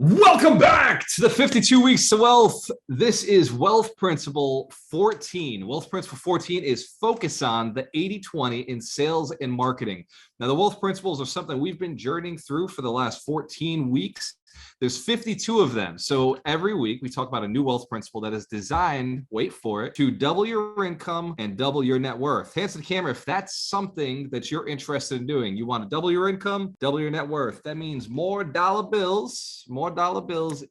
Welcome back to the 52 Weeks to Wealth. This is Wealth Principle 14. Wealth Principle 14 is focus on the 80-20 in sales and marketing. Now, the Wealth Principles are something we've been journeying through for the last 14 weeks. There's 52 of them. So every week we talk about a new wealth principle that is designed, wait for it, to double your income and double your net worth. Hands to the camera if that's something that you're interested in doing. You want to double your income, double your net worth. That means more dollar bills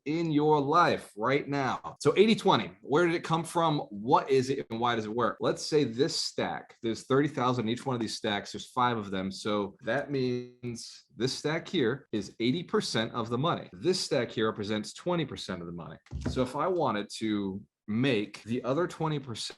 in your life right now. So 80-20, where did it come from? What is it and why does it work? Let's say this stack, there's 30,000 in each one of these stacks. There's 5 of them. So that means this stack here is 80% of the money. This stack here represents 20% of the money. So if I wanted to make the other 20%,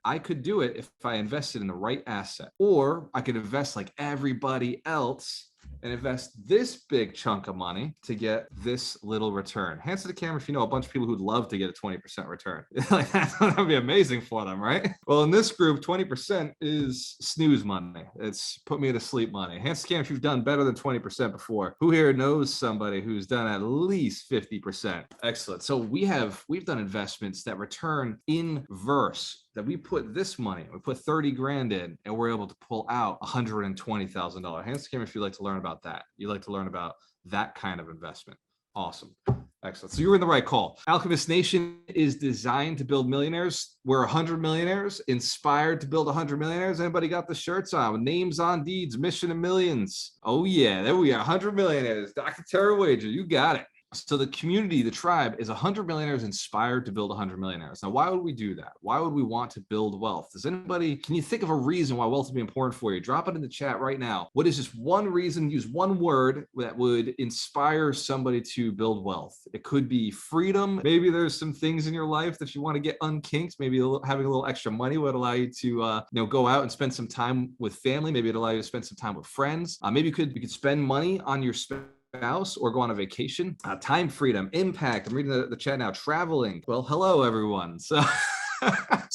I could do it if I invested in the right asset, or I could invest like everybody else and invest this big chunk of money to get this little return. Hands to the camera if you know a bunch of people who'd love to get a 20% return. Like that would be amazing for them, right? Well, in this group, 20% is snooze money. It's put me to sleep money. Hands to the camera if you've done better than 20% before. Who here knows somebody who's done at least 50%? Excellent. So we've done investments that return inverse, that we put this money, we put 30 grand in, and we're able to pull out $120,000. Hands to the camera if you'd like to learn about that. You'd like to learn about that kind of investment. Awesome. Excellent. So you're in the right call. Alchemist Nation is designed to build millionaires. We're 100 millionaires, inspired to build 100 millionaires. Anybody got the shirts on with names on deeds, mission of millions? Oh yeah, there we are, 100 millionaires. Dr. Tara Wager, you got it. So the community, the tribe, is 100 millionaires inspired to build 100 millionaires. Now, why would we do that? Why would we want to build wealth? Can you think of a reason why wealth would be important for you? Drop it in the chat right now. What is just one reason, use one word that would inspire somebody to build wealth? It could be freedom. Maybe there's some things in your life that you want to get unkinked. Maybe having a little extra money would allow you to go out and spend some time with family. Maybe it'd allow you to spend some time with friends. Maybe you could spend money on your spouse or go on a vacation. Time freedom, impact. I'm reading the chat now. Traveling. Well, hello everyone. So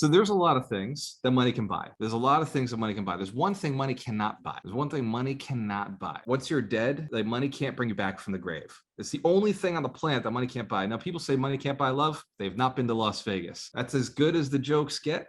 there's a lot of things that money can buy. There's a lot of things that money can buy. There's one thing money cannot buy. There's one thing money cannot buy. Once you're dead, like money can't bring you back from the grave. It's the only thing on the planet that money can't buy. Now people say money can't buy love. They've not been to Las Vegas. That's as good as the jokes get.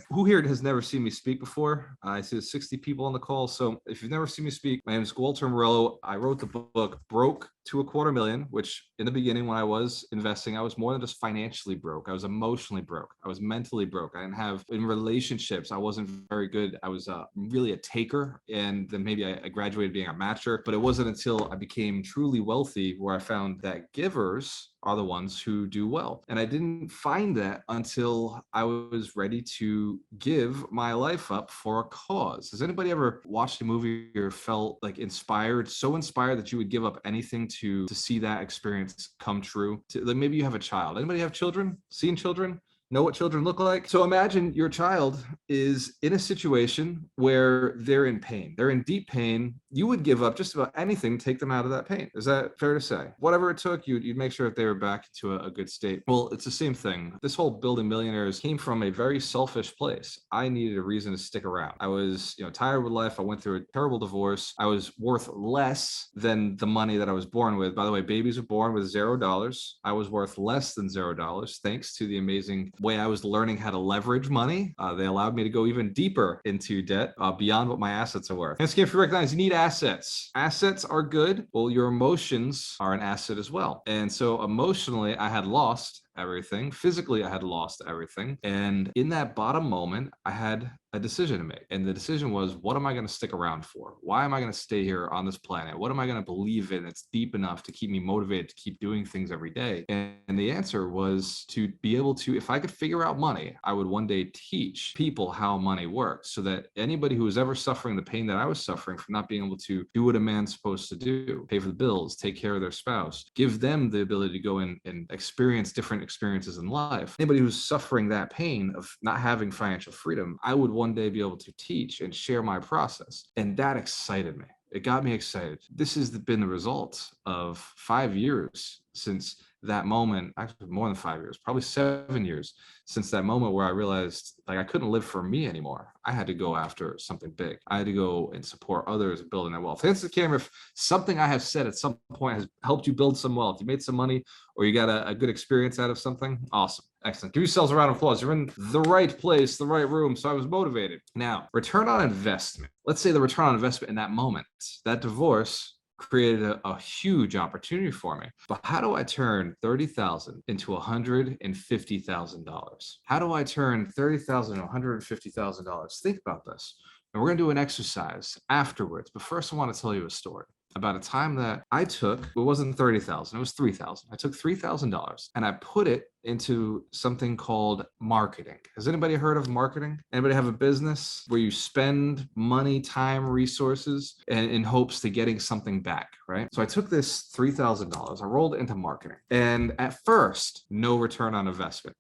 Who here has never seen me speak before? I see 60 people on the call. So if you've never seen me speak, my name is Walter Morello. I wrote the book Broke to $250,000, which in the beginning when I was investing, I was more than just financially broke. I was emotionally broke. I was mentally broke. I didn't have, in relationships, I wasn't very good. I was really a taker. And then maybe I graduated being a matcher. But it wasn't until I became truly wealthy where I found that givers are the ones who do well. And I didn't find that until I was ready to give my life up for a cause. Has anybody ever watched a movie or felt like inspired, so inspired that you would give up anything to see that experience come true? Like maybe you have a child. Anybody have children? Seen children? Know what children look like? So imagine your child is in a situation where they're in pain. They're in deep pain. You would give up just about anything to take them out of that pain. Is that fair to say? Whatever it took, you'd make sure that they were back to a good state. Well, it's the same thing. This whole building millionaires came from a very selfish place. I needed a reason to stick around. I was, tired with life. I went through a terrible divorce. I was worth less than the money that I was born with. By the way, babies are born with $0. I was worth less than $0 thanks to the amazing way I was learning how to leverage money. They allowed me to go even deeper into debt beyond what my assets are worth. And if you recognize you need assets. Assets are good. Well, your emotions are an asset as well. And so emotionally, I had lost everything. Physically, I had lost everything. And in that bottom moment, I had a decision to make. And the decision was, what am I going to stick around for? Why am I going to stay here on this planet? What am I going to believe in that's deep enough to keep me motivated to keep doing things every day? And the answer was to be able to, if I could figure out money, I would one day teach people how money works so that anybody who was ever suffering the pain that I was suffering from not being able to do what a man's supposed to do, pay for the bills, take care of their spouse, give them the ability to go in and experience different experiences in life. Anybody who's suffering that pain of not having financial freedom, I would one day be able to teach and share my process. And that excited me. It got me excited. This has been the result of 5 years since that moment, actually more than 5 years, probably 7 years since that moment where I realized like I couldn't live for me anymore. I had to go after something big. I had to go and support others building their wealth. Answer the camera if something I have said at some point has helped you build some wealth. You made some money or you got a good experience out of something. Awesome. Excellent. Give yourselves a round of applause. You're in the right place, the right room. So I was motivated. Now, return on investment. Let's say the return on investment in that moment, that divorce created a huge opportunity for me. But how do I turn $30,000 into $150,000? How do I turn $30,000 into $150,000? Think about this. And we're going to do an exercise afterwards. But first, I want to tell you a story about a time that I took, it wasn't 30,000, it was 3,000. I took $3,000 and I put it into something called marketing. Has anybody heard of marketing? Anybody have a business where you spend money, time, resources in hopes to getting something back, right? So I took this $3,000, I rolled it into marketing. And at first, no return on investment.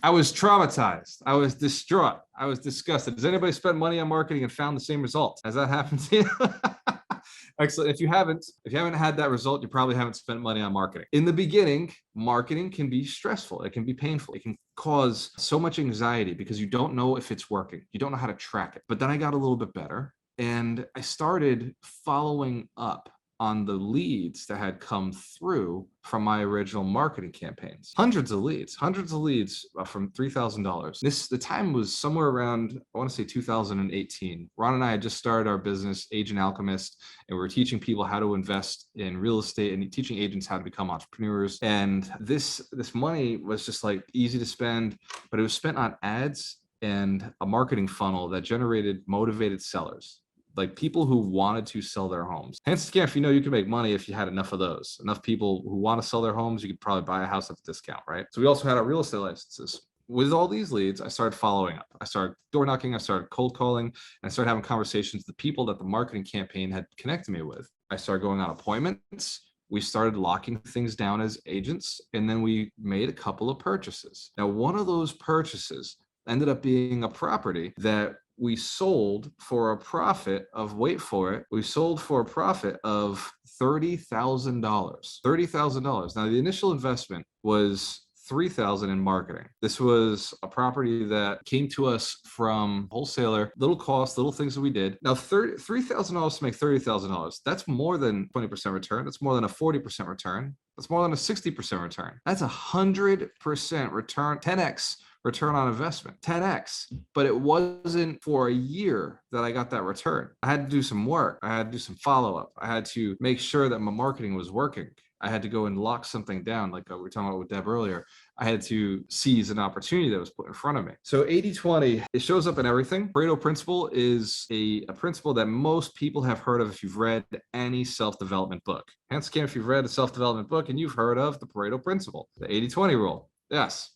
I was traumatized. I was distraught. I was disgusted. Has anybody spent money on marketing and found the same results? Has that happened to you? Excellent. If you haven't had that result, you probably haven't spent money on marketing. In the beginning, marketing can be stressful. It can be painful. It can cause so much anxiety because you don't know if it's working. You don't know how to track it. But then I got a little bit better and I started following up on the leads that had come through from my original marketing campaigns. Hundreds of leads from $3,000. The time was somewhere around, I want to say 2018. Ron and I had just started our business, Agent Alchemist, and we were teaching people how to invest in real estate and teaching agents how to become entrepreneurs. And this money was just like easy to spend, but it was spent on ads and a marketing funnel that generated motivated sellers, like people who wanted to sell their homes. Hence, if you know you can make money if you had enough of those, enough people who want to sell their homes, you could probably buy a house at a discount, right? So we also had our real estate licenses. With all these leads, I started following up. I started door knocking, I started cold calling, and I started having conversations with the people that the marketing campaign had connected me with. I started going on appointments. We started locking things down as agents, and then we made a couple of purchases. Now, one of those purchases ended up being a property that we sold for a profit of, wait for it, we sold for a profit of $30,000. $30,000. Now, the initial investment was $3,000 in marketing. This was a property that came to us from wholesaler, little cost, little things that we did. Now, $3,000 to make $30,000. That's more than 20% return. That's more than a 40% return. That's more than a 60% return. That's 100% return, 10x return on investment, 10x. But it wasn't for a year that I got that return. I had to do some work. I had to do some follow-up. I had to make sure that my marketing was working. I had to go and lock something down, like we were talking about with Deb earlier. I had to seize an opportunity that was put in front of me. So 80-20, it shows up in everything. Pareto Principle is a principle that most people have heard of if you've read any self-development book. Hence, if you've read a self-development book and you've heard of the Pareto Principle, the 80-20 rule. Yes.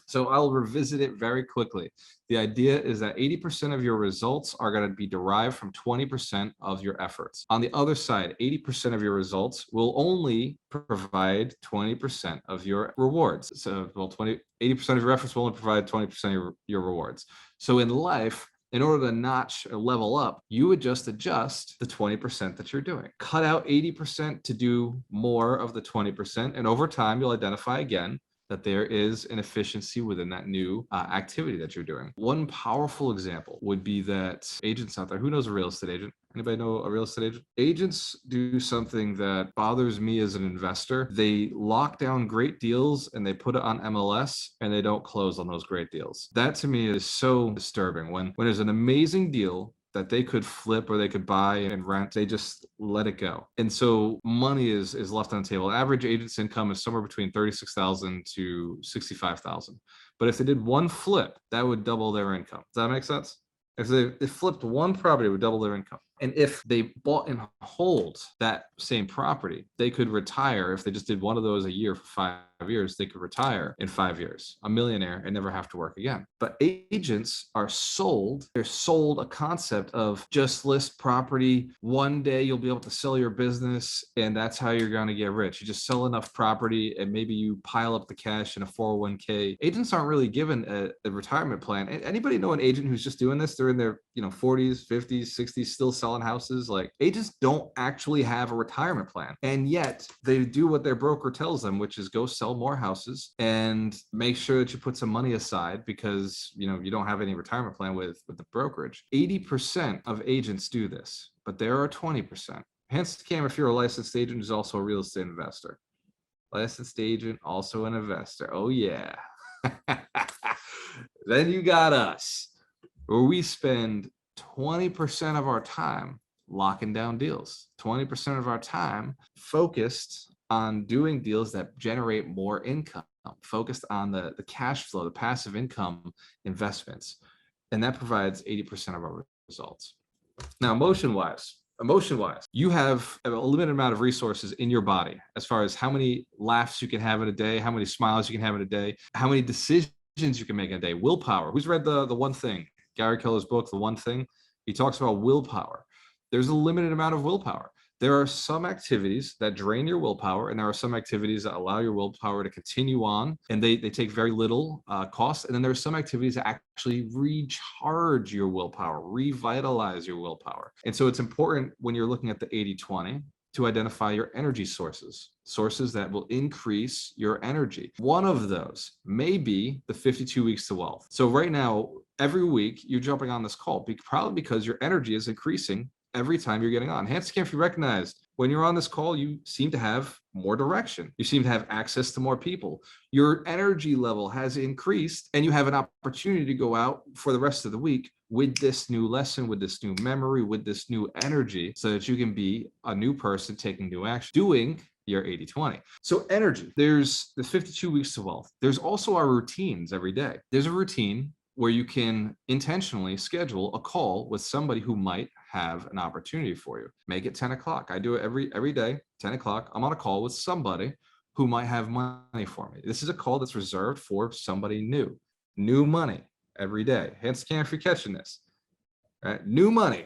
So I'll revisit it very quickly. The idea is that 80% of your results are going to be derived from 20% of your efforts. On the other side, 80% of your results will only provide 20% of your rewards. So, 80% of your efforts will only provide 20% of your rewards. So in life, in order to notch or level up, you would just adjust the 20% that you're doing. Cut out 80% to do more of the 20%. And over time, you'll identify again that there is an efficiency within that new activity that you're doing. One powerful example would be that agents out there, who knows a real estate agent? Anybody know a real estate agent? Agents do something that bothers me as an investor. They lock down great deals and they put it on MLS and they don't close on those great deals. That to me is so disturbing. When there's an amazing deal that they could flip or they could buy and rent, they just let it go. And so money is left on the table. Average agent's income is somewhere between $36,000 to $65,000. But if they did one flip, that would double their income. Does that make sense? If they flipped one property, it would double their income. And if they bought and hold that same property, they could retire. If they just did one of those a year for 5 years, they could retire in 5 years, a millionaire, and never have to work again. But agents are sold. They're sold a concept of just list property. One day you'll be able to sell your business, and that's how you're going to get rich. You just sell enough property, and maybe you pile up the cash in a 401k. Agents aren't really given a retirement plan. Anybody know an agent who's just doing this? They're in their 40s, 50s, 60s, still selling houses. Like, agents don't actually have a retirement plan, and yet they do what their broker tells them, which is go sell sell more houses and make sure that you put some money aside because, you don't have any retirement plan with the brokerage. 80% of agents do this, but there are 20%. Hence, Cam, if you're a licensed agent who's also a real estate investor. Licensed agent, also an investor. Oh, yeah. Then you got us, where we spend 20% of our time locking down deals, 20% of our time focused on doing deals that generate more income, focused on the cash flow, the passive income investments. And that provides 80% of our results. Now, emotion-wise, you have a limited amount of resources in your body as far as how many laughs you can have in a day, how many smiles you can have in a day, how many decisions you can make in a day. Willpower. Who's read the One Thing? Gary Keller's book, The One Thing. He talks about willpower. There's a limited amount of willpower. There are some activities that drain your willpower, and there are some activities that allow your willpower to continue on, and they take very little cost. And then there are some activities that actually recharge your willpower, revitalize your willpower. And so it's important when you're looking at the 80-20 to identify your energy sources that will increase your energy. One of those may be the 52 weeks to wealth. So right now, every week you're jumping on this call, probably because your energy is increasing every time you're getting on. Hence, can't be recognized. When you're on this call, you seem to have more direction. You seem to have access to more people. Your energy level has increased, and you have an opportunity to go out for the rest of the week with this new lesson, with this new memory, with this new energy, so that you can be a new person taking new action, doing your 80-20. So energy, there's the 52 weeks to wealth. There's also our routines every day. There's a routine where you can intentionally schedule a call with somebody who might have an opportunity for you. Make it 10 o'clock. I do it every day, 10 o'clock. I'm on a call with somebody who might have money for me. This is a call that's reserved for somebody new money every day. Hence, Cam, if you're catching this, right? New money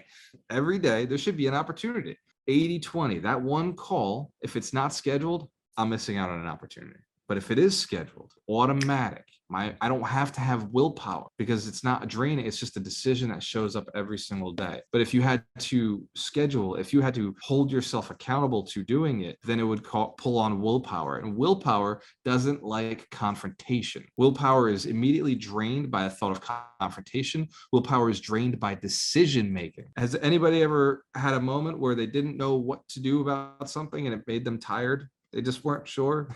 every day. There should be an opportunity. 80-20, that one call, if it's not scheduled, I'm missing out on an opportunity. But if it is scheduled, automatic, I don't have to have willpower because it's not a drain. It's just a decision that shows up every single day. But if you had to schedule, if you had to hold yourself accountable to doing it, then it would pull on willpower. And willpower doesn't like confrontation. Willpower is immediately drained by a thought of confrontation. Willpower is drained by decision making. Has anybody ever had a moment where they didn't know what to do about something and it made them tired? They just weren't sure.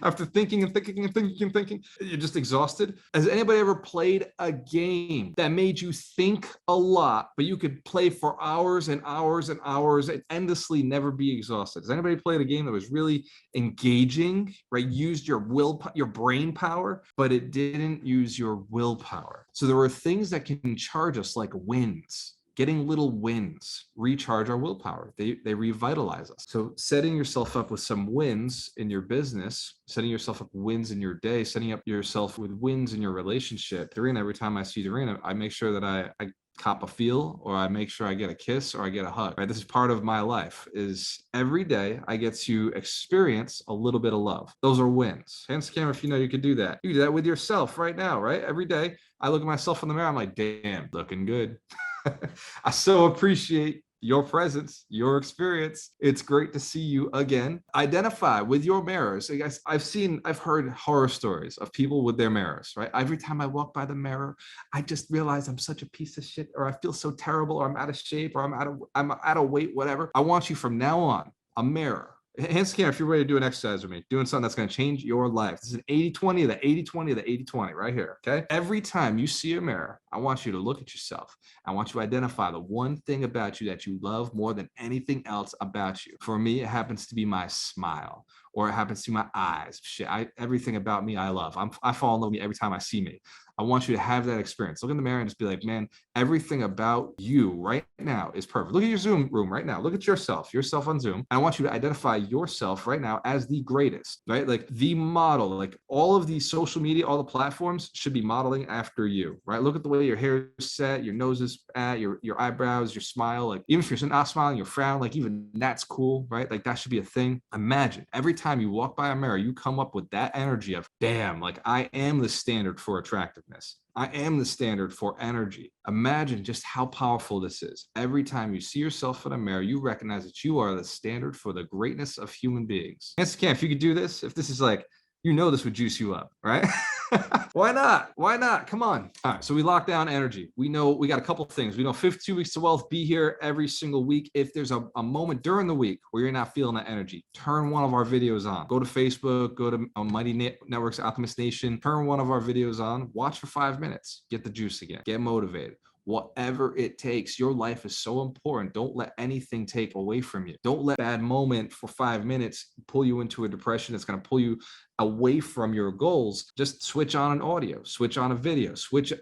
After thinking, you're just exhausted. Has anybody ever played a game that made you think a lot, but you could play for hours and hours and hours and endlessly never be exhausted? Has anybody played a game that was really engaging, right? Used your brain power, but it didn't use your willpower. So there are things that can charge us like wins. Getting little wins recharge our willpower. They revitalize us. So setting yourself up with some wins in your business, setting yourself up wins in your day, setting up yourself with wins in your relationship. Dorina, every time I see Dorina, I make sure that I cop a feel, or I make sure I get a kiss, or I get a hug. Right? This is part of my life. Is every day I get to experience a little bit of love. Those are wins. Hands camera, if you know you could do that. You can do that with yourself right now, right? Every day I look at myself in the mirror. I'm like, damn, looking good. I so appreciate your presence, your experience. It's great to see you again. Identify with your mirrors. Guys, I've heard horror stories of people with their mirrors, right? Every time I walk by the mirror, I just realize I'm such a piece of shit, or I feel so terrible, or I'm out of shape, or I'm out of weight, whatever. I want you from now on, a mirror. Hands camera, if you're ready to do an exercise with me, doing something that's going to change your life. This is an 80-20, the 80-20, the 80-20 right here, okay? Every time you see a mirror, I want you to look at yourself. I want you to identify the one thing about you that you love more than anything else about you. For me, it happens to be my smile, or it happens to be my eyes. Everything about me, I love. I fall in love with me every time I see me. I want you to have that experience. Look in the mirror and just be like, man, everything about you right now is perfect. Look at your Zoom room right now. Look at yourself on Zoom. I want you to identify yourself right now as the greatest, right? Like the model, like all of these social media, all the platforms should be modeling after you, right? Look at the way your hair is set, your nose is at, your eyebrows, your smile. Like even if you're not smiling, your frown, like even that's cool, right? Like that should be a thing. Imagine every time you walk by a mirror, you come up with that energy of, damn, like I am the standard for attractiveness. I am the standard for energy. Imagine just how powerful this is. Every time you see yourself in a mirror, you recognize that you are the standard for the greatness of human beings. Yes, Cam, if you could do this, if this is like, this would juice you up, right? Why not? Why not? Come on. All right. So we lock down energy. We know we got a couple things. We know 52 weeks to wealth, be here every single week. If there's a moment during the week where you're not feeling that energy, turn one of our videos on. Go to Facebook, go to Mighty Networks, Alchemist Nation, turn one of our videos on, watch for 5 minutes, get the juice again, get motivated. Whatever it takes, your life is so important. Don't let anything take away from you. Don't let a bad moment for 5 minutes pull you into a depression that's going to pull you away from your goals. Just switch on an audio, switch on a video,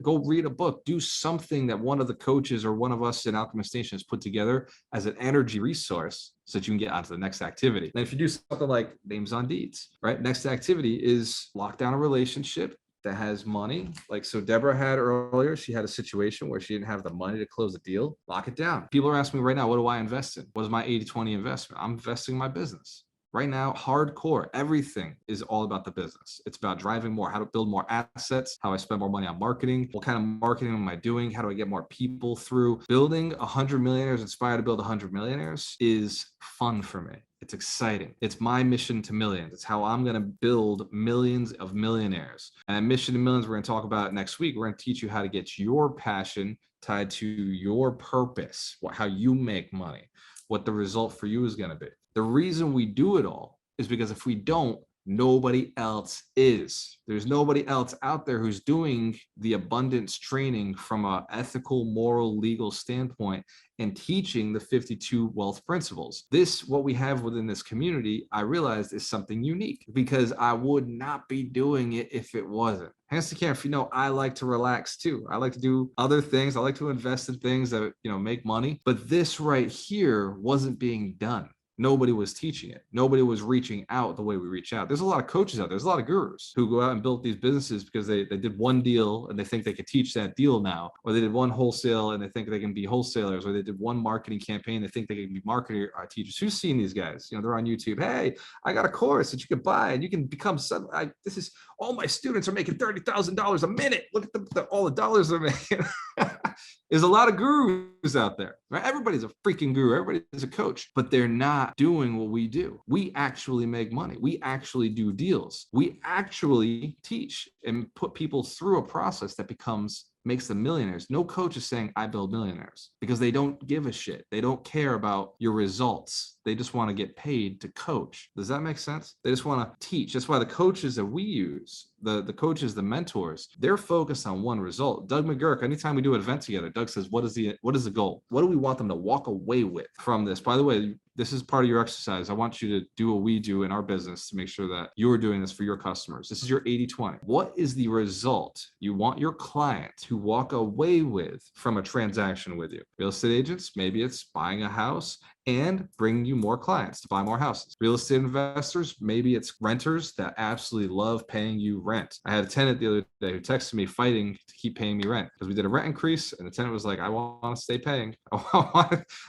go read a book, do something that one of the coaches or one of us in Alchemist Nation has put together as an energy resource so that you can get onto the next activity. And if you do something like names on deeds, right? Next activity is lock down a relationship that has money. Like, so Deborah had earlier, she had a situation where she didn't have the money to close the deal. Lock it down. People are asking me right now, what do I invest in? What is my 80-20 investment? I'm investing in my business. Right now, hardcore, everything is all about the business. It's about driving more, how to build more assets, how I spend more money on marketing, what kind of marketing am I doing, how do I get more people through. Building 100 millionaires, inspired to build 100 millionaires is fun for me. It's exciting. It's my mission to millions. It's how I'm going to build millions of millionaires. And mission to millions, we're going to talk about next week. We're going to teach you how to get your passion tied to your purpose, how you make money, what the result for you is going to be. The reason we do it all is because if we don't, nobody else is. There's nobody else out there who's doing the abundance training from an ethical, moral, legal standpoint and teaching the 52 wealth principles. What we have within this community, I realized is something unique because I would not be doing it if it wasn't. Hence the camp, I like to relax too. I like to do other things. I like to invest in things that, make money. But this right here wasn't being done. Nobody was teaching it. Nobody was reaching out the way we reach out. There's a lot of coaches out there. There's a lot of gurus who go out and build these businesses because they did one deal and they think they could teach that deal now, or they did one wholesale and they think they can be wholesalers, or they did one marketing campaign. They think they can be marketer teachers. Who's seen these guys? They're on YouTube. Hey, I got a course that you can buy and you can become this is all my students are making $30,000 a minute. Look at all the dollars they're making. There's a lot of gurus out there, right? Everybody's a freaking guru. Everybody's a coach, but they're not doing what we do. We actually make money. We actually do deals. We actually teach and put people through a process that makes them millionaires. No coach is saying, I build millionaires, because they don't give a shit. They don't care about your results. They just want to get paid to coach. Does that make sense? They just want to teach. That's why the coaches that we use, the coaches, the mentors, they're focused on one result. Doug McGurk, anytime we do an event together, Doug says, what is the goal? What do we want them to walk away with from this? By the way, this is part of your exercise. I want you to do what we do in our business to make sure that you're doing this for your customers. This is your 80-20. What is the result you want your client to walk away with from a transaction with you? Real estate agents, maybe it's buying a house and bringing you more clients to buy more houses. Real estate investors, maybe it's renters that absolutely love paying you rent. I had a tenant the other day who texted me fighting to keep paying me rent because we did a rent increase and the tenant was like, I want to stay paying.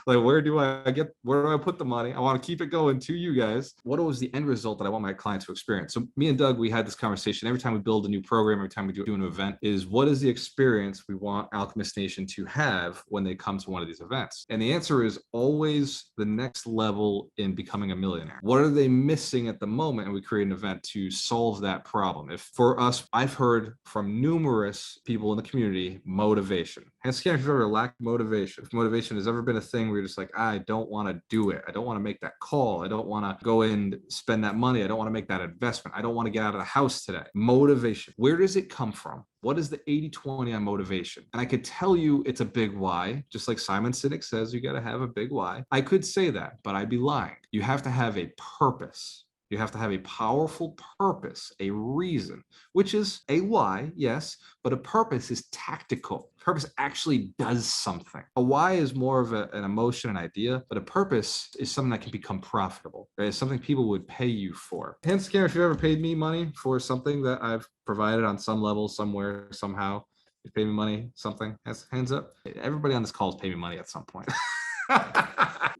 Where do I put the money? I want to keep it going to you guys. What was the end result that I want my client to experience? So me and Doug, we had this conversation every time we build a new program, every time we do an event, is what is the experience we want Alchemist Nation to have when they come to one of these events? And the answer is always the next level in becoming a millionaire. What are they missing at the moment? And we create an event to solve that problem. If for us, I've heard from numerous people in the community, motivation. Hence, if you've ever lacked motivation, if motivation has ever been a thing where you're just like, I don't want to do it. I don't want to make that call. I don't want to go and spend that money. I don't want to make that investment. I don't want to get out of the house today. Motivation. Where does it come from? What is the 80-20 on motivation? And I could tell you it's a big why, just like Simon Sinek says, you got to have a big why. I could say that, but I'd be lying. You have to have a purpose. You have to have a powerful purpose, a reason, which is a why, yes, but a purpose is tactical. Purpose actually does something. A why is more of an emotion, an idea, but a purpose is something that can become profitable. Right? It's something people would pay you for. Hence, Karen, if you ever paid me money for something that I've provided on some level, somewhere, somehow, you pay me money, something, hands up. Everybody on this call has paid me money at some point.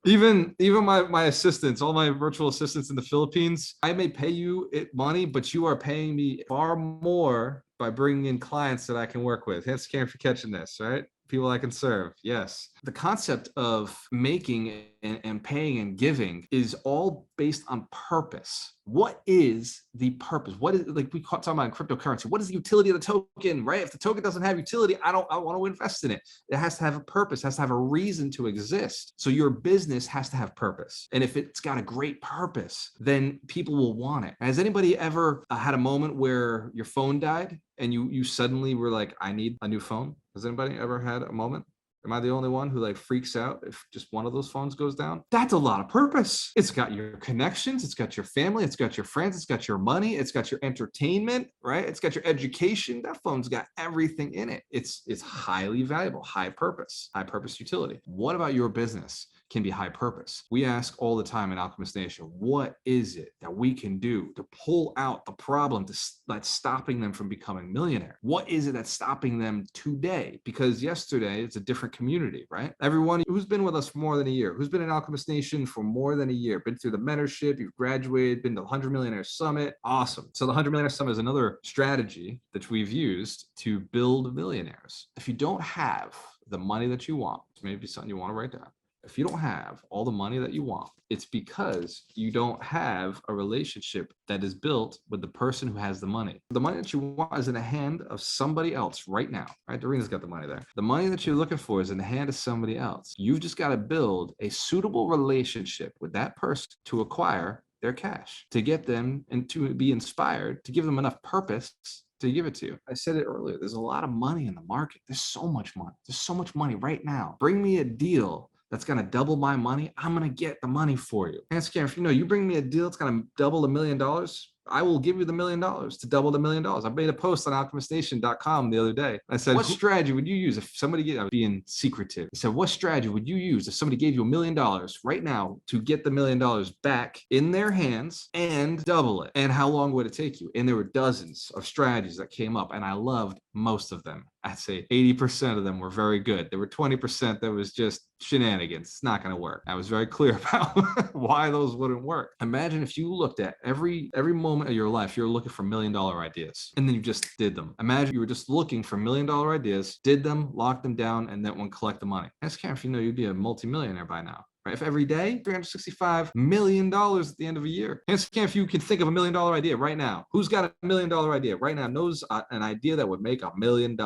Even my assistants, all my virtual assistants in the Philippines, I may pay you money, but you are paying me far more by bringing in clients that I can work with. Hands to camera if you're catching this, right? People I can serve. Yes. The concept of making and paying and giving is all based on purpose. What is the purpose? What is, like we talking about in cryptocurrency, what is the utility of the token, right? If the token doesn't have utility, I want to invest in it. It has to have a purpose, has to have a reason to exist. So your business has to have purpose. And if it's got a great purpose, then people will want it. Has anybody ever had a moment where your phone died and you suddenly were like, I need a new phone? Has anybody ever had a moment? Am I the only one who like freaks out if just one of those phones goes down? That's a lot of purpose. It's got your connections, it's got your family, it's got your friends, it's got your money, it's got your entertainment, right? It's got your education. That phone's got everything in it. It's highly valuable, high purpose utility. What about your business can be high purpose? We ask all the time in Alchemist Nation, what is it that we can do to pull out the problem that's stopping them from becoming millionaire? What is it that's stopping them today? Because yesterday it's a different community, right? Everyone who's been with us for more than a year, who's been in Alchemist Nation for more than a year, been through the mentorship, you've graduated, been to the 100 Millionaire Summit. Awesome. So the 100 Millionaire Summit is another strategy that we've used to build millionaires. If you don't have the money that you want, maybe something you want to write down. If you don't have all the money that you want, it's because you don't have a relationship that is built with the person who has the money. The money that you want is in the hand of somebody else right now, right? Doreen's got the money there. The money that you're looking for is in the hand of somebody else. You've just got to build a suitable relationship with that person to acquire their cash, to get them and to be inspired, to give them enough purpose to give it to you. I said it earlier, there's a lot of money in the market. There's so much money. There's so much money right now. Bring me a deal that's going to double my money. I'm going to get the money for you. And Scam, if you bring me a deal that's going to double $1 million, I will give you the $1 million to double the $1 million. I made a post on alchemiststation.com the other day. I said, what strategy would you use if somebody, I was being secretive. I said, what strategy would you use if somebody gave you $1 million right now to get the $1 million back in their hands and double it? And how long would it take you? And there were dozens of strategies that came up, and I loved most of them. I'd say 80% of them were very good. There were 20% that was just shenanigans. It's not going to work. I was very clear about why those wouldn't work. Imagine if you looked at every moment of your life, you're looking for $1 million ideas, and then you just did them. Imagine you were just looking for $1 million ideas, did them, locked them down, and then went collect the money. Ask Karen if you'd be a multimillionaire by now. If every day, $365 million at the end of a year. And if you can think of $1 million idea right now, who's got a $1 million idea right now, knows an idea that would make $1 million?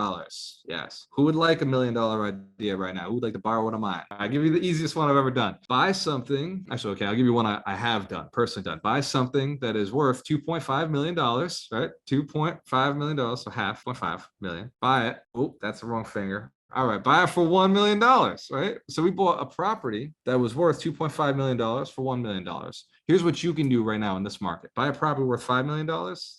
Yes. Who would like $1 million idea right now? Who would like to borrow one of mine? I'll give you the easiest one I've ever done. Buy something. Actually, okay, I'll give you one I have done, personally done. Buy something that is worth $2.5 million, right? $2.5 million, so half, 0.5 million. Buy it. Oh, that's the wrong finger. All right, buy it for $1 million, right? So we bought a property that was worth $2.5 million for $1 million. Here's what you can do right now in this market. Buy a property worth $5 million.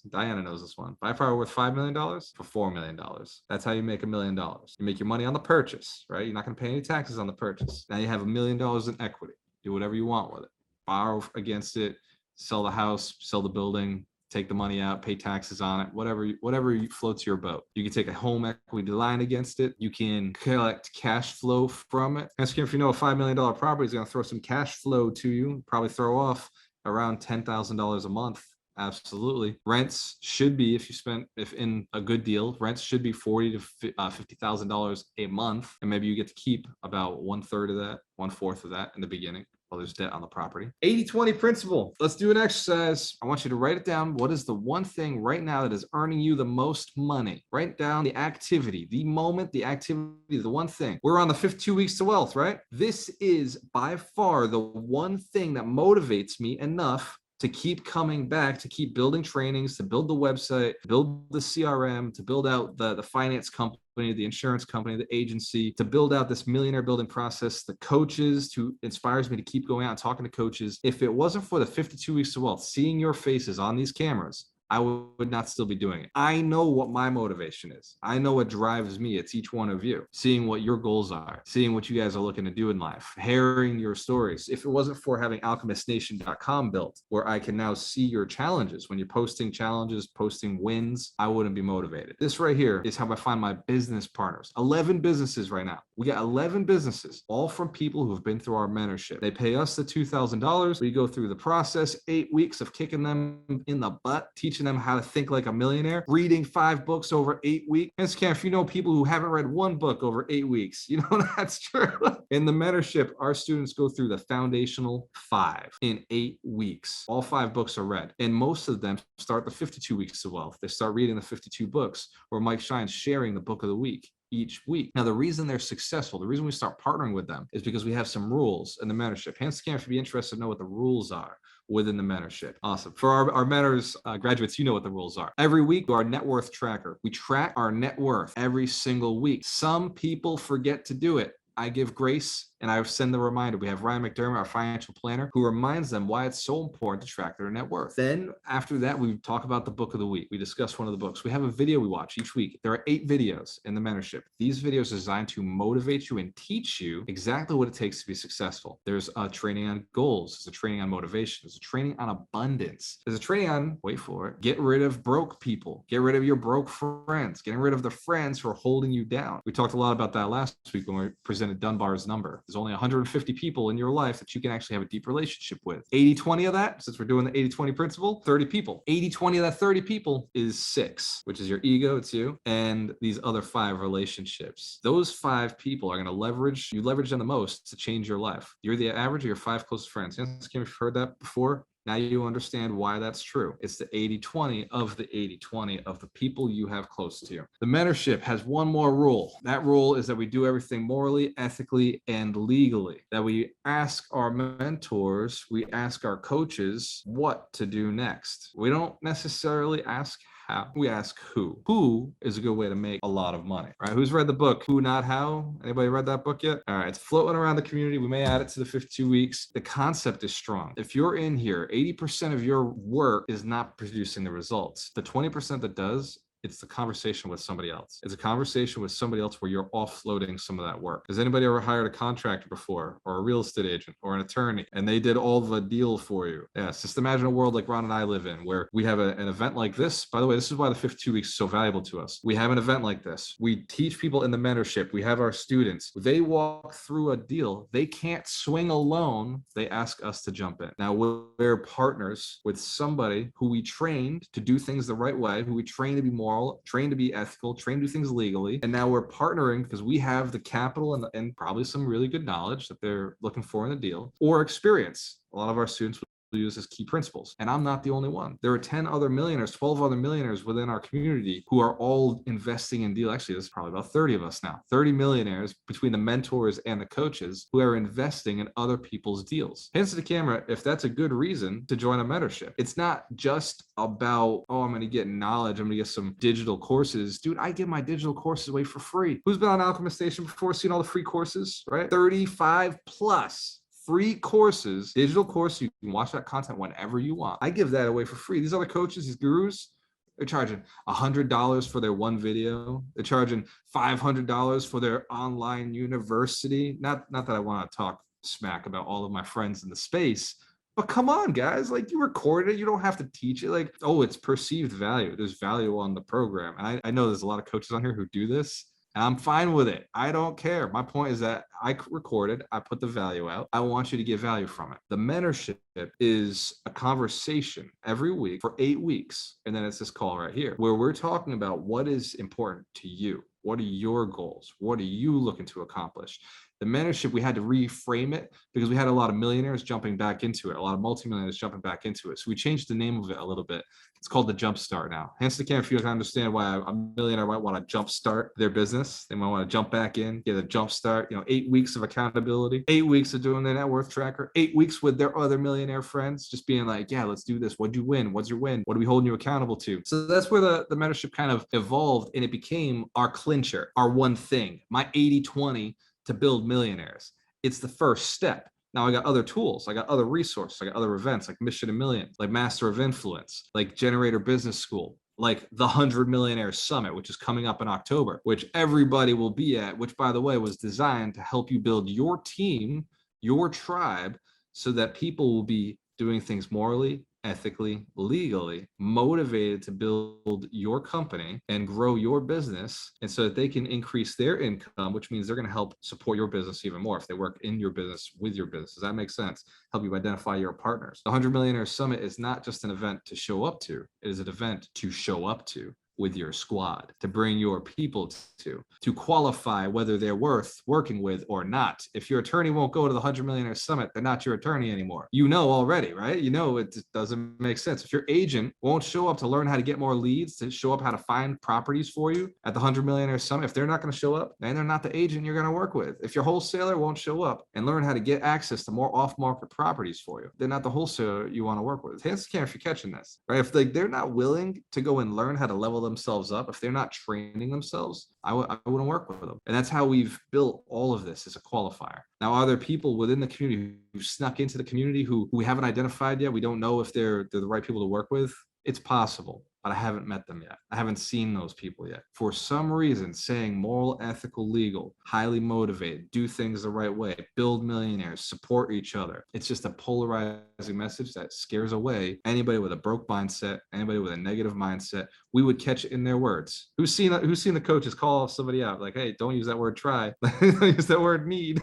Diana knows this one. Buy a property worth $5 million for $4 million. That's how you make $1 million. You make your money on the purchase, right? You're not going to pay any taxes on the purchase. Now you have $1 million in equity. Do whatever you want with it. Borrow against it, sell the house, sell the building, take the money out, pay taxes on it, whatever floats your boat. You can take a home equity line against it. You can collect cash flow from it. And if you know a $5 million property is going to throw some cash flow to you, probably throw off around $10,000 a month. Absolutely. Rents should be, if in a good deal, rents should be $40,000 to $50,000 a month. And maybe you get to keep about 1/3 of that, 1/4 of that in the beginning. Well, there's debt on the property. 80-20 principle. Let's do an exercise. I want you to write it down. What is the one thing right now that is earning you the most money? Write down the activity, the moment, the activity, the one thing. We're on the 52 weeks to wealth, right? This is by far the one thing that motivates me enough to keep coming back, to keep building trainings, to build the website, to build the CRM, to build out the finance company, the insurance company, the agency, to build out this millionaire building process, the coaches, to inspires me to keep going out and talking to coaches. If it wasn't for the 52 weeks to wealth, seeing your faces on these cameras, I would not still be doing it. I know what my motivation is. I know what drives me. It's each one of you. Seeing what your goals are, seeing what you guys are looking to do in life, hearing your stories. If it wasn't for having alchemiststation.com built, where I can now see your challenges, when you're posting challenges, posting wins, I wouldn't be motivated. This right here is how I find my business partners. 11 businesses right now. We got 11 businesses, all from people who have been through our mentorship. They pay us the $2,000. We go through the process, 8 weeks of kicking them in the butt, teaching teaching them how to think like a millionaire, reading 5 books over 8 weeks. And if you know people who haven't read 1 book over 8 weeks, you know that's true. In the mentorship, our students go through the foundational 5 in 8 weeks. All 5 books are read. And most of them start the 52 weeks of wealth. They start reading the 52 books where Mike Shine's sharing the book of the week each week. Now, the reason they're successful, the reason we start partnering with them is because we have some rules in the mentorship. Hands to camera if you'd be interested to know what the rules are within the mentorship. Awesome. For our mentors, graduates, you know what the rules are. Every week, our net worth tracker. We track our net worth every single week. Some people forget to do it. I give grace and I send the reminder. We have Ryan McDermott, our financial planner, who reminds them why it's so important to track their net worth. Then after that, we talk about the book of the week. We discuss one of the books. We have a video we watch each week. There are 8 videos in the mentorship. These videos are designed to motivate you and teach you exactly what it takes to be successful. There's a training on goals. There's a training on motivation. There's a training on abundance. There's a training on, wait for it, get rid of broke people. Get rid of your broke friends. Getting rid of the friends who are holding you down. We talked a lot about that last week when we presented Dunbar's number. There's only 150 people in your life that you can actually have a deep relationship with. 80-20 of that, since we're doing the 80-20 principle, 30 people. 80-20 of that 30 people is 6, which is your ego, it's you, and these other 5 relationships. Those 5 people are going to leverage them the most to change your life. You're the average of your 5 closest friends. You've heard that before. Now you understand why that's true. It's the 80-20 of the 80-20 of the people you have close to you. The mentorship has one more rule. That rule is that we do everything morally, ethically, and legally. That we ask our mentors, we ask our coaches what to do next. We don't necessarily ask how, we ask who. Who is a good way to make a lot of money, right? Who's read the book, Who Not How? Anybody read that book yet? All right, it's floating around the community. We may add it to the 52 weeks. The concept is strong. If you're in here, 80% of your work is not producing the results. The 20% that does, it's the conversation with somebody else. It's a conversation with somebody else where you're offloading some of that work. Has anybody ever hired a contractor before, or a real estate agent, or an attorney, and they did all the deal for you? Yes, just imagine a world like Ron and I live in, where we have an event like this. By the way, this is why the 52 weeks is so valuable to us. We have an event like this. We teach people in the mentorship. We have our students. They walk through a deal. They can't swing alone. They ask us to jump in. Now, we're partners with somebody who we trained to do things the right way, who we trained to be moral, trained to be ethical, trained to do things legally. And now we're partnering because we have the capital and probably some really good knowledge that they're looking for in the deal, or experience. A lot of our students use as key principles. And I'm not the only one. There are 10 other millionaires, 12 other millionaires within our community who are all investing in deal. Actually, there's probably about 30 of us now, 30 millionaires between the mentors and the coaches who are investing in other people's deals. Hands to the camera if that's a good reason to join a mentorship. It's not just about, oh, I'm going to get knowledge. I'm going to get some digital courses. Dude, I give my digital courses away for free. Who's been on Alchemist Station before, seen all the free courses, right? 35 plus. Free courses, digital course. You can watch that content whenever you want. I give that away for free. These other coaches, these gurus, they're charging $100 for their one video. They're charging $500 for their online university. Not that I want to talk smack about all of my friends in the space, but come on, guys, like, you record it. You don't have to teach it. Like, oh, it's perceived value. There's value on the program. And I know there's a lot of coaches on here who do this. And I'm fine with it. I don't care. My point is that I recorded, I put the value out. I want you to get value from it. The mentorship is a conversation every week for 8 weeks. And then it's this call right here where we're talking about what is important to you. What are your goals? What are you looking to accomplish? The mentorship, we had to reframe it because we had a lot of millionaires jumping back into it, a lot of multimillionaires jumping back into it. So we changed the name of it a little bit. It's called the Jump Start now. Hence the camera, if you can understand why a millionaire might want to jump start their business. They might want to jump back in, get a jump start, 8 weeks of accountability, 8 weeks of doing their net worth tracker, 8 weeks with their other millionaire friends, just being like, yeah, let's do this. What'd you win? What's your win? What are we holding you accountable to? So that's where the mentorship kind of evolved, and it became our clincher, our one thing, my 80-20 to build millionaires. It's the first step. Now I got other tools. I got other resources. I got other events like Mission to Million, like Master of Influence, like Generator Business School, like the 100 Millionaires Summit, which is coming up in October, which everybody will be at, which, by the way, was designed to help you build your team, your tribe, so that people will be doing things morally, ethically, legally, motivated to build your company and grow your business, and so that they can increase their income, which means they're going to help support your business even more if they work in your business with your business. Does that make sense? Help you identify your partners. The 100 Millionaire Summit is not just an event to show up to, it is an event to show up to with your squad, to bring your people to qualify whether they're worth working with or not. If your attorney won't go to the 100 Millionaire Summit, they're not your attorney anymore. You know already, right? You know it doesn't make sense. If your agent won't show up to learn how to get more leads, to show up how to find properties for you at the 100 Millionaire Summit, if they're not going to show up, then they're not the agent you're going to work with. If your wholesaler won't show up and learn how to get access to more off-market properties for you, they're not the wholesaler you want to work with. Hands can if you're catching this, right? If they're not willing to go and learn how to level themselves up, if they're not training themselves, I wouldn't work with them. And that's how we've built all of this as a qualifier. Now, are there people within the community who snuck into the community who we haven't identified yet? We don't know if they're the right people to work with. It's possible, but I haven't met them yet. I haven't seen those people yet. For some reason, saying moral, ethical, legal, highly motivated, do things the right way, build millionaires, support each other. It's just a polarizing message that scares away anybody with a broke mindset, anybody with a negative mindset. We would catch it in their words. Who's seen the coaches call somebody out like, hey, don't use that word try. Don't use that word need.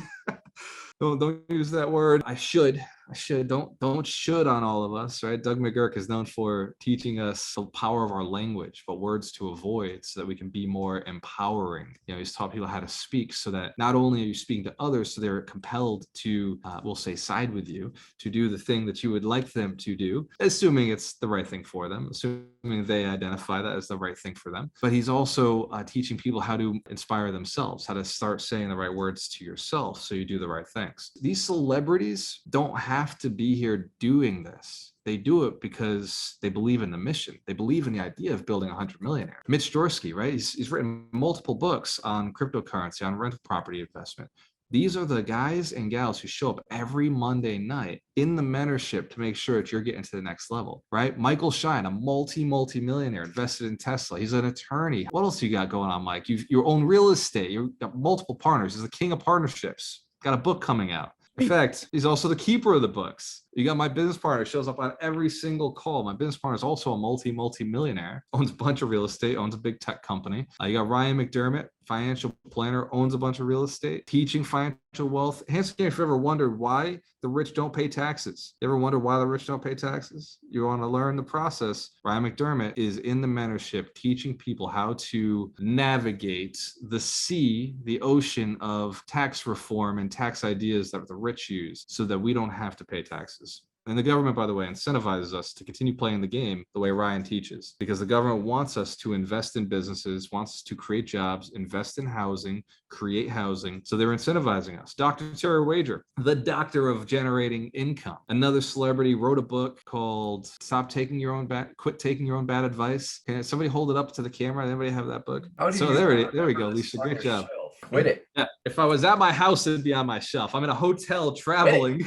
Don't use that word. I should. Don't should on all of us, right? Doug McGurk is known for teaching us the power of our language, what words to avoid so that we can be more empowering. You know, he's taught people how to speak so that not only are you speaking to others, so they're compelled to, we'll say, side with you, to do the thing that you would like them to do, assuming it's the right thing for them, assuming they identify that as the right thing for them. But he's also teaching people how to inspire themselves, how to start saying the right words to yourself so you do the right things. These celebrities don't have to be here doing this. They do it because they believe in the mission. They believe in the idea of building 100 millionaires. Mitch Dorsky, right? He's written multiple books on cryptocurrency, on rental property investment. These are the guys and gals who show up every Monday night in the mentorship to make sure that you're getting to the next level, right? Michael Shine, a multi-millionaire, invested in Tesla. He's an attorney. What else you got going on, Mike? You own real estate. You've got multiple partners. He's the king of partnerships. Got a book coming out. In fact, he's also the keeper of the books. You got my business partner, shows up on every single call. My business partner is also a multi-millionaire, owns a bunch of real estate, owns a big tech company. You got Ryan McDermott, financial planner, owns a bunch of real estate, teaching financial wealth. Hands if you ever wondered why the rich don't pay taxes. You ever wonder why the rich don't pay taxes? You want to learn the process. Ryan McDermott is in the mentorship teaching people how to navigate the sea, the ocean of tax reform and tax ideas that the rich use so that we don't have to pay taxes. And the government, by the way, incentivizes us to continue playing the game the way Ryan teaches, because the government wants us to invest in businesses, wants us to create jobs, invest in housing, create housing. So they're incentivizing us. Dr. Terry Wager, the doctor of generating income. Another celebrity wrote a book called Quit Taking Your Own Bad Advice. Can somebody hold it up to the camera? Anybody have that book? So there we go, Lisa. Great job. Quit it. Yeah. If I was at my house, it'd be on my shelf. I'm in a hotel traveling.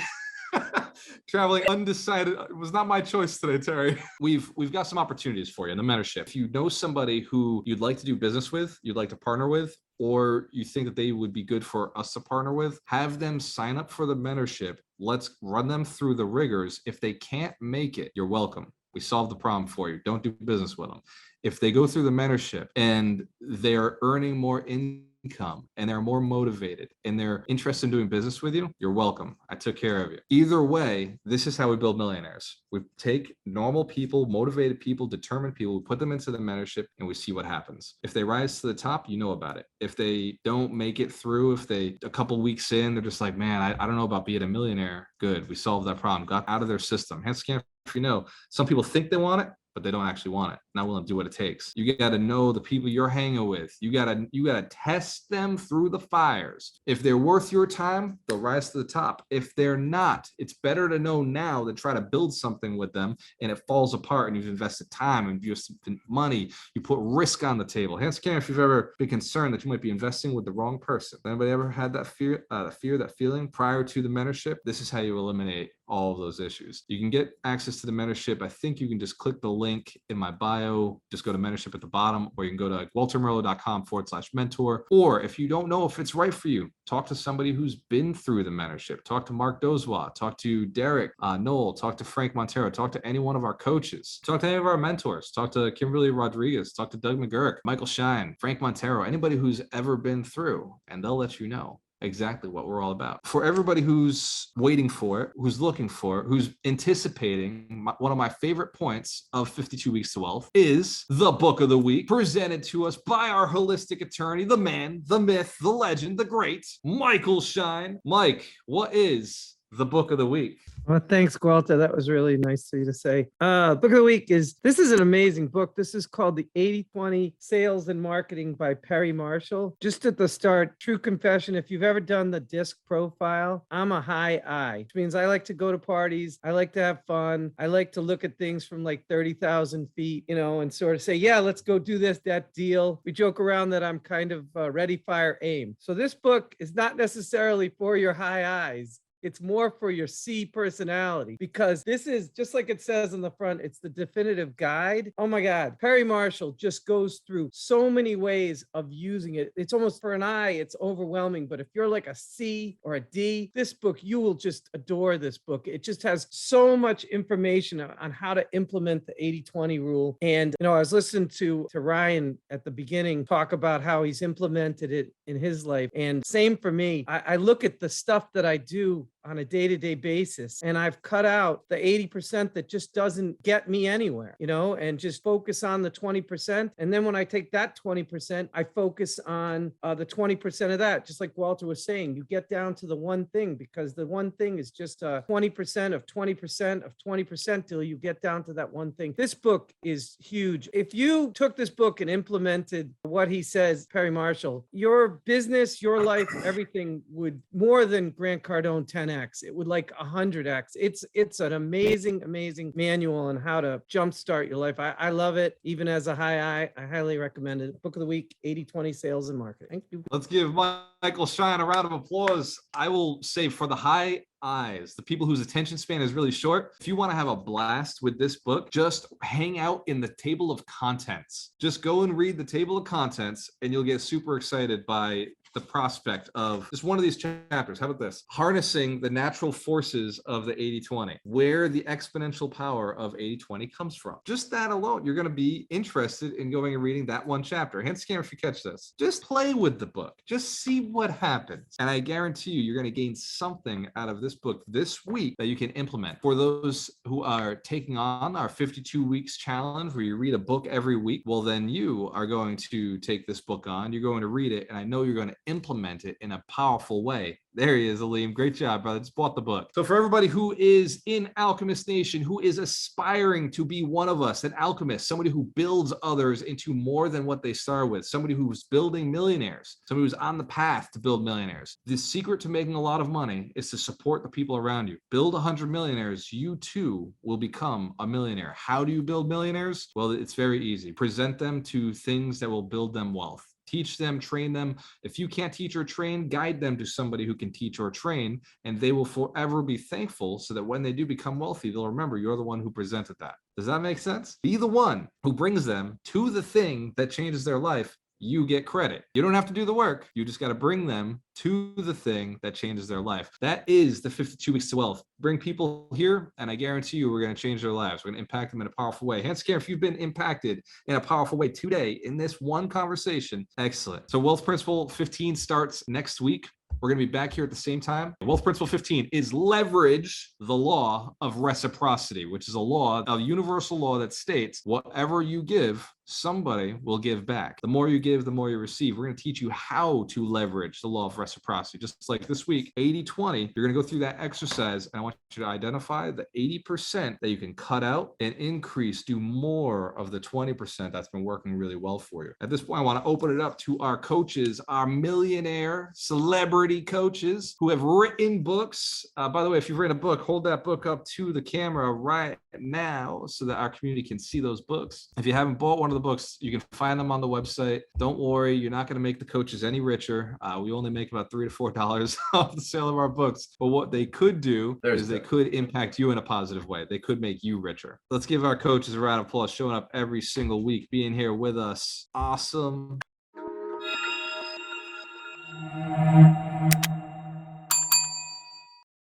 Traveling undecided. It was not my choice today, Terry. We've got some opportunities for you in the mentorship. If you know somebody who you'd like to do business with, you'd like to partner with, or you think that they would be good for us to partner with, have them sign up for the mentorship. Let's run them through the rigors. If they can't make it, you're welcome. We solved the problem for you. Don't do business with them. If they go through the mentorship and they're earning more income and they're more motivated and they're interested in doing business with you, you're welcome. I took care of you. Either way, this is how we build millionaires. We take normal people, motivated people, determined people, we put them into the mentorship and we see what happens. If they rise to the top, you know about it. If they don't make it through, if they a couple weeks in, they're just like, man, I don't know about being a millionaire. Good. We solved that problem. Got out of their system. Hence, if you know, some people think they want it, but they don't actually want it. Not willing to do what it takes. You got to know the people you're hanging with. You got to test them through the fires. If they're worth your time, they'll rise to the top. If they're not, it's better to know now than try to build something with them and it falls apart and you've invested time and you've spent money. You put risk on the table. Hands can if you've ever been concerned that you might be investing with the wrong person. Anybody ever had that fear, that feeling prior to the mentorship? This is how you eliminate all of those issues. You can get access to the mentorship. I think you can just click the link in my bio, just go to mentorship at the bottom, or you can go to waltermerlo.com/mentor. Or if you don't know if it's right for you, talk to somebody who's been through the mentorship. Talk to Mark Dozwa, talk to Derek Knoll, talk to Frank Montero, talk to any one of our coaches, talk to any of our mentors, talk to Kimberly Rodriguez, talk to Doug McGurk, Michael Shine, Frank Montero, anybody who's ever been through, and they'll let you know exactly what we're all about. For everybody who's waiting for it, who's looking for it, who's anticipating, one of my favorite points of 52 Weeks to Wealth is the book of the week, presented to us by our holistic attorney, the man, the myth, the legend, the great Michael Shine. Mike, what is the book of the week? Well, thanks, Walter. That was really nice of you to say. Book of the week this is an amazing book. This is called The 80/20 Sales and Marketing by Perry Marshall. Just at the start, true confession, if you've ever done the DISC profile, I'm a high I, which means I like to go to parties. I like to have fun. I like to look at things from like 30,000 feet, and sort of say, yeah, let's go do this, that deal. We joke around that I'm kind of ready, fire, aim. So this book is not necessarily for your high I's. It's more for your C personality, because this is just like it says on the front. It's the definitive guide. Oh my God. Perry Marshall just goes through so many ways of using it. It's almost, for an I, it's overwhelming. But if you're like a C or a D, this book, you will just adore this book. It just has so much information on how to implement the 80/20 rule. And, I was listening to Ryan at the beginning talk about how he's implemented it in his life. And same for me. I look at the stuff that I do on a day-to-day basis, and I've cut out the 80% that just doesn't get me anywhere, and just focus on the 20%. And then when I take that 20%, I focus on the 20% of that. Just like Walter was saying, you get down to the one thing, because the one thing is just 20% of 20% of 20% till you get down to that one thing. This book is huge. If you took this book and implemented what he says, Perry Marshall, your business, your life, everything would more than Grant Cardone 10X. It would like 100X. It's an amazing manual on how to jumpstart your life. I love it. Even as a high I highly recommend it. Book of the week, 80/20 Sales and Marketing. Thank you. Let's give Michael Shine a round of applause. I will say, for the high eyes, the people whose attention span is really short, if you want to have a blast with this book, just hang out in the table of contents. Just go and read the table of contents, and you'll get super excited by the prospect of just one of these chapters. How about this? Harnessing the natural forces of the 80/20, where the exponential power of 80/20 comes from. Just that alone, you're going to be interested in going and reading that one chapter. Hand scan if you catch this. Just play with the book. Just see what happens. And I guarantee you're going to gain something out of this book this week that you can implement. For those who are taking on our 52 weeks challenge, where you read a book every week, well, then you are going to take this book on. You're going to read it, and I know you're going to implement it in a powerful way. There he is, Aleem. Great job, brother. Just bought the book. So for everybody who is in Alchemist Nation, who is aspiring to be one of us, an alchemist, somebody who builds others into more than what they start with, somebody who's building millionaires, somebody who's on the path to build millionaires. The secret to making a lot of money is to support the people around you. Build 100 millionaires, you too will become a millionaire. How do you build millionaires? Well, it's very easy. Present them to things that will build them wealth. Teach them, train them. If you can't teach or train, guide them to somebody who can teach or train, and they will forever be thankful, so that when they do become wealthy, they'll remember you're the one who presented that. Does that make sense? Be the one who brings them to the thing that changes their life. You get credit. You don't have to do the work. You just got to bring them to the thing that changes their life. That is the 52 Weeks to Wealth. Bring people here, and I guarantee you we're going to change their lives. We're going to impact them in a powerful way. Hand scan if you've been impacted in a powerful way today in this one conversation. Excellent. So Wealth Principle 15 starts next week. We're going to be back here at the same time. Wealth Principle 15 is leverage the law of reciprocity, which is a universal law that states whatever you give, somebody will give back. The more you give, the more you receive. We're going to teach you how to leverage the law of reciprocity. Just like this week, 80/20, you're going to go through that exercise, and I want you to identify the 80% that you can cut out and increase, do more of the 20% that's been working really well for you. At this point, I want to open it up to our coaches, our millionaire celebrity coaches who have written books. By the way, if you've written a book, hold that book up to the camera right now so that our community can see those books. If you haven't bought one of of the books. You can find them on the website. Don't worry, you're not going to make the coaches any richer. We only make about $3 to $4 off the sale of our books. But what they could do is they could impact you in a positive way. They could make you richer. Let's give our coaches a round of applause, showing up every single week, being here with us. Awesome.